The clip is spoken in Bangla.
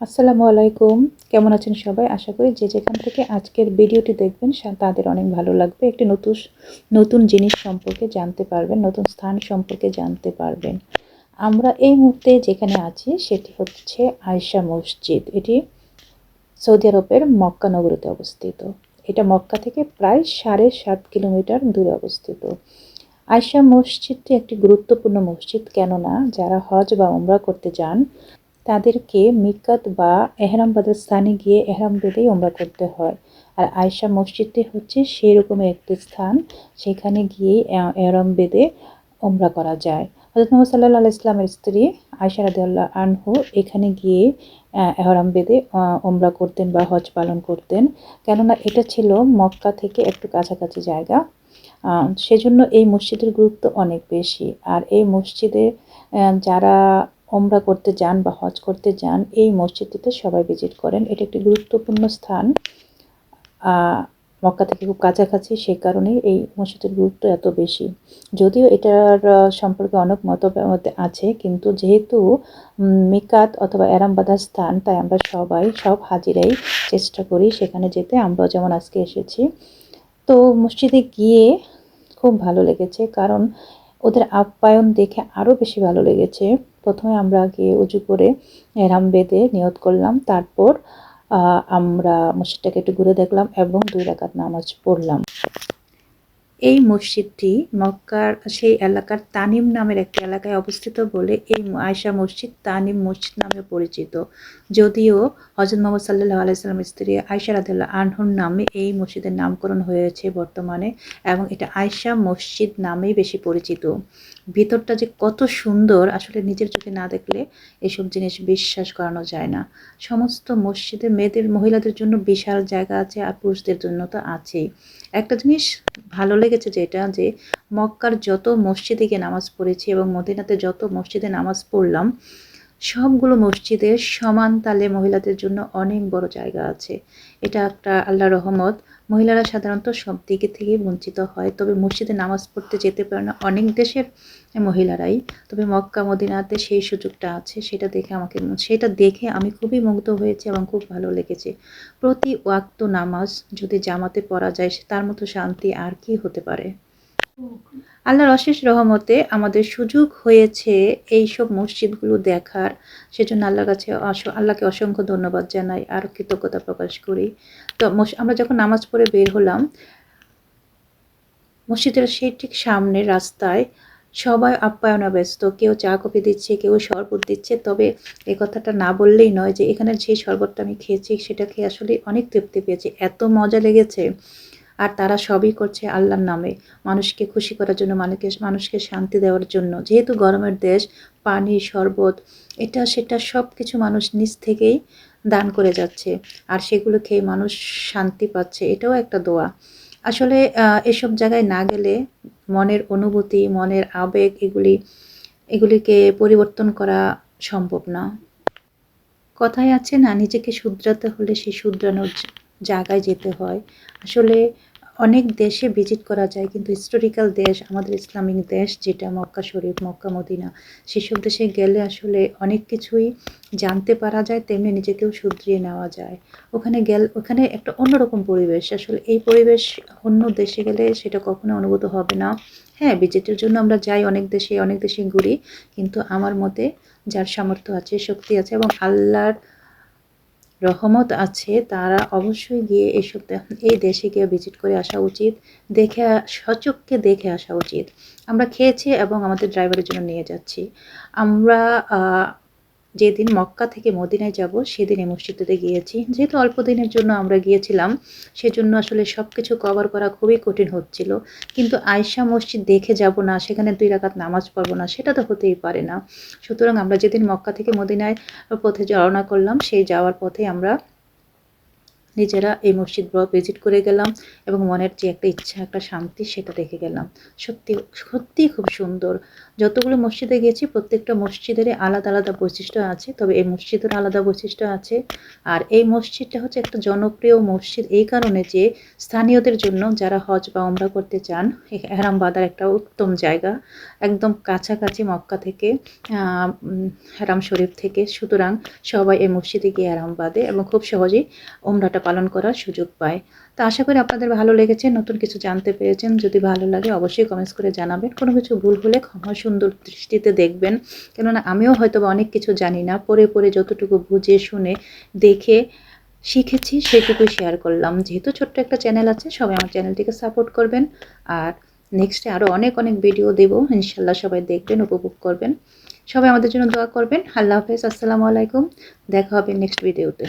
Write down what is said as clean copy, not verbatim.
আসসালামু আলাইকুম। কেমন আছেন সবাই? আশা করি যে যেখান থেকে আজকের ভিডিওটি দেখবেন তাদের অনেক ভালো লাগবে। একটি নতুন জিনিস সম্পর্কে জানতে পারবেন, নতুন স্থান সম্পর্কে জানতে পারবেন। আমরা এই মুহূর্তে যেখানে আছি সেটি হচ্ছে আয়েশা মসজিদ। এটি সৌদি আরবের মক্কা নগরীতে অবস্থিত। এটা মক্কা থেকে প্রায় 7.5 কিলোমিটার দূরে অবস্থিত। আয়েশা মসজিদটি একটি গুরুত্বপূর্ণ মসজিদ, কেননা যারা হজ বা উমরা করতে যান তাদেরকে মিকাত বা এহরাম বাঁধার স্থানে গিয়ে এহরাম বেঁধেই ওমরা করতে হয়। আর আয়েশা মসজিদটি হচ্ছে সেই রকমের একটি স্থান, সেখানে গিয়েই এহরাম বেঁধে ওমরা করা যায়। হযরত মুহাম্মদ সাল্লাল্লাহু আলাইহি ওয়াসাল্লামের স্ত্রী আয়েশা রাদিয়াল্লাহু আনহু এখানে গিয়ে এহরাম বেঁধে ওমরা করতেন বা হজ পালন করতেন, কেননা এটা ছিল মক্কা থেকে একটু কাছাকাছি জায়গা। সেজন্য এই মসজিদের গুরুত্ব অনেক বেশি। আর এই মসজিদে যারা ওমরা করতে যান বা হজ করতে যান এই মসজিদটিতে সবাই ভিজিট করেন। এটা একটি গুরুত্বপূর্ণ স্থান, মক্কা থেকে খুব কাছাকাছি, সেই কারণেই এই মসজিদের গুরুত্ব এত বেশি। যদিও এটার সম্পর্কে অনেক মতভেদ আছে, কিন্তু যেহেতু মিকাত অথবা এহরাম বাঁধার স্থান, তাই আমরা সব হাজিরাই চেষ্টা করি সেখানে যেতে। আমরাও যেমন আজকে এসেছি। তো মসজিদে গিয়ে খুব ভালো লেগেছে, কারণ ওদের আপ্যায়ন দেখে আরও বেশি ভালো লেগেছে। প্রথমে আমরা গিয়ে উজু করে এহরাম বেঁধে নিয়ত করলাম, তারপর আমরা মসজিদটাকে একটু ঘুরে দেখলাম এবং 2 রাকাত নামাজ পড়লাম। এই মসজিদটি মক্কার সেই এলাকার তানিম নামের একটি এলাকায় অবস্থিত বলে এই আয়েশা মসজিদ তানিম মসজিদ নামে পরিচিত। যদিও হযরত মুহাম্মদ সাল্লাল্লাহু আলাইহি ওয়াসাল্লামের স্ত্রী আয়েশা রাদিয়াল্লাহু আনহার নামে এই মসজিদের নামকরণ হয়েছে বর্তমানে, এবং এটা আয়েশা মসজিদ নামেই বেশি পরিচিত। ভিতরটা যে কত সুন্দর, আসলে নিজের চোখে না দেখলে এসব জিনিস বিশ্বাস করানো যায় না। সমস্ত মসজিদে মহিলাদের জন্য বিশাল জায়গা আছে, আর পুরুষদের জন্য তো আছেই। একটা জিনিস ভালো লেগেছে যেটা, যে মক্কার যত মসজিদে গিয়ে নামাজ পড়েছি এবং মদিনাতে যত মসজিদে নামাজ পড়লাম, সবগুলো মসজিদের সমান তালে মহিলাদের জন্য অনেক বড় জায়গা আছে। এটা একটা আল্লাহর রহমত। মহিলারা সাধারণত সব দিকে থেকেই বঞ্চিত হয়, তবে মসজিদে নামাজ পড়তে যেতে পারে না অনেক দেশের মহিলারাই, তবে মক্কা মদিনাতে সেই সুযোগটা আছে। সেটা দেখে আমি খুবই মুগ্ধ হয়েছি এবং খুব ভালো লেগেছে। প্রতি ওয়াক্ত নামাজ যদি জামাতে পড়া যায়, তার মতো শান্তি আর কি হতে পারে। আল্লাহর অশেষ রহমতে আমাদের সুযোগ হয়েছে এইসব মসজিদগুলো দেখার। সেজন্য আল্লাহকে অসংখ্য ধন্যবাদ জানাই আর কৃতজ্ঞতা প্রকাশ করি। তো আমরা যখন নামাজ পড়ে বের হলাম, মসজিদের সেই ঠিক সামনে রাস্তায় সবাই আপ্যায়নে ব্যস্ত। কেউ চা কফি দিচ্ছে, কেউ শরবত দিচ্ছে। তবে এই কথাটা না বললেই নয় যে এখানের যে শরবতটা আমি খেয়েছি সেটা খেয়ে আসলে অনেক তৃপ্তি পেয়েছি, এত মজা লেগেছে। আর তারা সবই করছে আল্লাহর নামে, মানুষকে খুশি করার জন্য, মানুষকে শান্তি দেওয়ার জন্য। যেহেতু গরমের দেশ, পানি, শরবত, এটা সেটা সব কিছু মানুষ নিজ থেকেই দান করে যাচ্ছে, আর সেগুলো খেয়ে মানুষ শান্তি পাচ্ছে। এটাও একটা দোয়া। আসলে এসব জায়গায় না গেলে মনের অনুভূতি, মনের আবেগ, এগুলিকে পরিবর্তন করা সম্ভব না। কথায় আছে না, নিজেকে শুধরাতে হলে সেই শুধরানোর জায়গায় যেতে হয়। আসলে অনেক দেশে ভিজিট করা যায়, কিন্তু হিস্টোরিক্যাল দেশ, আমাদের ইসলামিক দেশ যেটা মক্কা শরীফ, মক্কা মদিনা, সেসব দেশে গেলে আসলে অনেক কিছুই জানতে পারা যায়, তেমনি নিজেকেও শুধরিয়ে নেওয়া যায়। ওখানে একটা অন্যরকম পরিবেশ। আসলে এই পরিবেশ অন্য দেশে গেলে সেটা কখনো অনুভূত হবে না। হ্যাঁ, ভিজিটের জন্য আমরা যাই অনেক দেশে ঘুরি, কিন্তু আমার মতে যার সামর্থ্য আছে, শক্তি আছে এবং আল্লাহর রহমত আছে, তারা অবশ্যই গিয়ে এই দেশে গিয়ে ভিজিট করে আসা উচিত, সচক্ষে দেখে আসা উচিত। আমরা খেয়েছি এবং আমাদের ড্রাইভারের জন্য নিয়ে যাচ্ছি। আমরা যেদিন মক্কা থেকে মদিনায় যাব সেদিন এই মসজিদটাতে গিয়েছি। যেহেতু অল্প দিনের জন্য আমরা গিয়েছিলাম, সেজন্য আসলে সব কিছু কভার করা খুবই কঠিন হচ্ছিল। কিন্তু আয়েশা মসজিদ দেখে যাব না, সেখানে 2 রাকাত নামাজ পড়ব না, সেটা তো হতেই পারে না। সুতরাং আমরা যেদিন মক্কা থেকে মদিনায় পথে রওনা করলাম, সেই যাওয়ার পথে আমরা নিজেরা এই মসজিদ ভিজিট করে গেলাম এবং মনের যে একটা ইচ্ছা, একটা শান্তি, সেটা দেখে গেলাম। সত্যি সত্যি খুব সুন্দর। যতগুলো মসজিদে গেছি প্রত্যেকটা মসজিদেরই আলাদা আলাদা বৈশিষ্ট্য আছে, তবে এই মসজিদের আলাদা বৈশিষ্ট্য আছে। আর এই মসজিদটা হচ্ছে একটা জনপ্রিয় মসজিদ এই কারণে যে স্থানীয়দের জন্য, যারা হজ বা ওমরা করতে চান, এহরাম বাঁধার একটা উত্তম জায়গা, একদম কাছাকাছি মক্কা থেকে, হারাম শরীফ থেকে। সুতরাং সবাই এই মসজিদে গিয়ে এহরাম বাঁধে এবং খুব সহজেই ওমরাটা পালন করার সুযোগ পায়। তো আশা করি আপনাদের ভালো লেগেছে, নতুন কিছু জানতে পেরেছেন। যদি ভালো লাগে অবশ্যই কমেন্টস করে জানাবেন। কোনো কিছু ভুল হলে ক্ষমা সুন্দর দৃষ্টিতে দেখবেন, কেননা আমিও হয়তো অনেক কিছু জানি না, পড়ে পড়ে যতটুকু বুঝে শুনে দেখে শিখেছি সেটুকুই শেয়ার করলাম। যেহেতু ছোট্ট একটা চ্যানেল আছে, সবাই আমার চ্যানেলটিকে সাপোর্ট করবেন। আর নেক্সটে আরও অনেক অনেক ভিডিও দেবো, ইনশাল্লাহ সবাই দেখবেন, উপভোগ করবেন। সবাই আমাদের জন্য দোয়া করবেন। আল্লাহ হাফেজ, আসসালামু আলাইকুম। দেখা হবে নেক্সট ভিডিওতে।